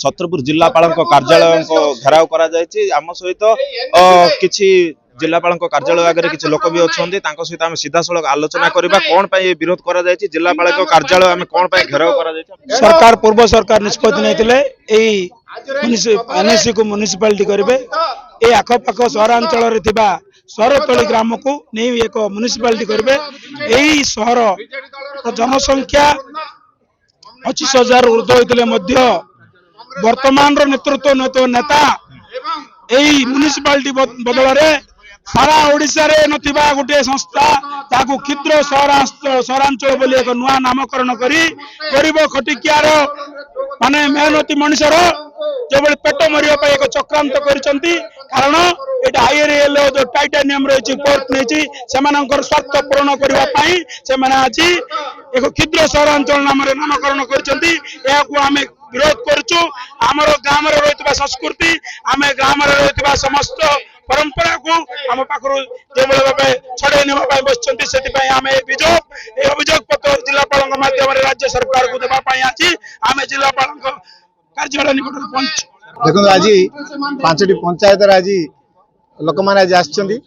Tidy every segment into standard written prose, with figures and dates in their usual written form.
छत्रपुर जिलापाल कार्यालय घेराव आम सहित किसी जिलापाल कार्यालय आगे किसी लोक भी अच्छा सहित आम सीधा सड़क आलोचना करवा कौन विरोध कर जिलापाल कार्यालय आम कौन घेराव कर सरकार पूर्व सरकार निष्पत्ति नहीं एनएससी को म्युनिसिपालिटी करेंगे ये आखपाख सहरांचल सहरतली ग्राम को नहीं एक म्युनिसिपालिटी करेंगे यही सहर जनसंख्या 25,000 ऊर्ध्व होते वर्तमान नेतृत्व नेता यही म्युनिसिपालिटी बदल सारा ओडिशा रे नथिबा गोटे संस्था ताकू क्षुद्र सहरांचल बोली एक नुआ नामकरण करी गरीब खटिकियार माने मेहनती मनुष्यर जो पेट मरिया एक चक्रांत करिसंती कारण एटा आईआरएल जो टाइटानियम रही पोर्ट नहीं स्वार्थ पूरण करने आज एक क्षुद्र सहरांचल नाम नामकरण कर विरोध करुचु आमर गाँव में रही संस्कृति आम ग्राम रही समस्त परंपरा को आम पाखु जो भाव छड़े नापी बस आम अभियोग पत्र जिलापाल माध्यम राज्य सरकार को देवाई आज आम जिलापाल कार्यालय निकट पहुंच देखो आज 5टी पंचायत आज लोक मैंने आज आसछंती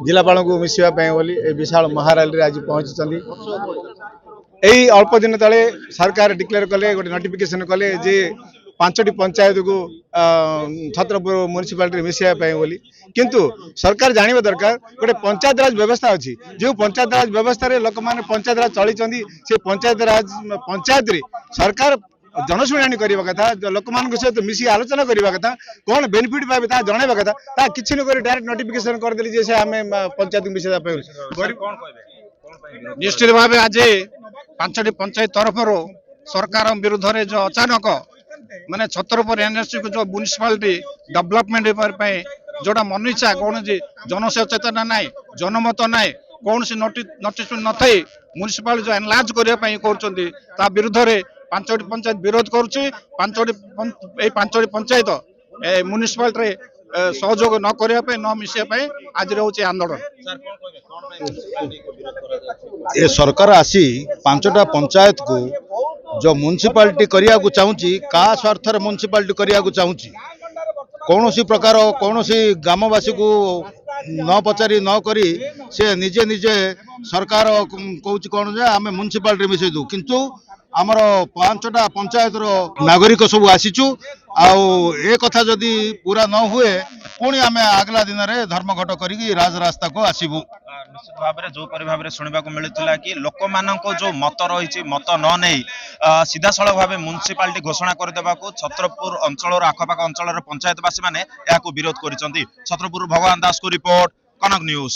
जिलापाल को मिसापी बोली विशाल महाराली आज पहुंची यही अल्प दिन तले सरकार डिक्लेयर कले गोटे नोटिफिकेशन कले जे 5टी पंचायत को छत्रपुर म्युनिसिपालिटी मिसापी बोली किंतु सरकार जानवा दरकार गोटे पंचायत राज व्यवस्था अच्छी जो पंचायत राज व्यवस्था लोक मैंने पंचायत राज चली से पंचायत राज पंचायत सरकार जनशुणी करने कथा लोक मान सहित मिसी आलोचना करने कथा कौन बेनिफिट पाए जनवा कथा किसी न डायरेक्ट नोटिफिकेशन करदे से आम पंचायत को मिसापी निश्चित भाव आज 5टी पंचायत तरफ सरकार विरुद्ध रे जो अचानक माने छत्रपुर एनएससी को जो म्युनिसिपालिटी डेवलपमेंट जोड़ा मन इच्छा कौन जनसचेतना ना जनमत ना कौन सी नोटिस न थी म्युनिसिपालिटी जो एनलार्ज करने कर विरुद्ध रे 5टी पंचायत विरोध करुच्ची 5टी पंचायत म्युनिसिपालिटी सहयोग न करने न मिसाई आज रोचे आंदोलन ये सरकार आसी 5टा पंचायत को जो म्युनिसिपालिटी करिया को चाहूँगी का स्वार्थ म्युनिसिपालिटी करिया को चाहूँगी कौन सी प्रकार कौन सी ग्रामवासी को न पचारि न करी से निजे निजे सरकार कहूँ कौन जे आम म्युनिसिपालिटी मिसई दू किंतु आमर 5टा पंचायत नागरिक सब आसीचु ए कथा जदि पूरा न हुए पुणी आम आगला दिन में धर्मघट करी राजरास्ता को आसबू निश्चित भाव जो भाव शुणा मिलूला कि लोक मान जो मत रही मत न नहीं सीधा सड़क भाव म्युनिसिपालिटी घोषणा करदेवा छत्रपुर अंचल आखपाख अंचल पंचायतवासी मैंने विरोध कर छत्रपुर भगवान दास को रिपोर्ट कनक न्यूज।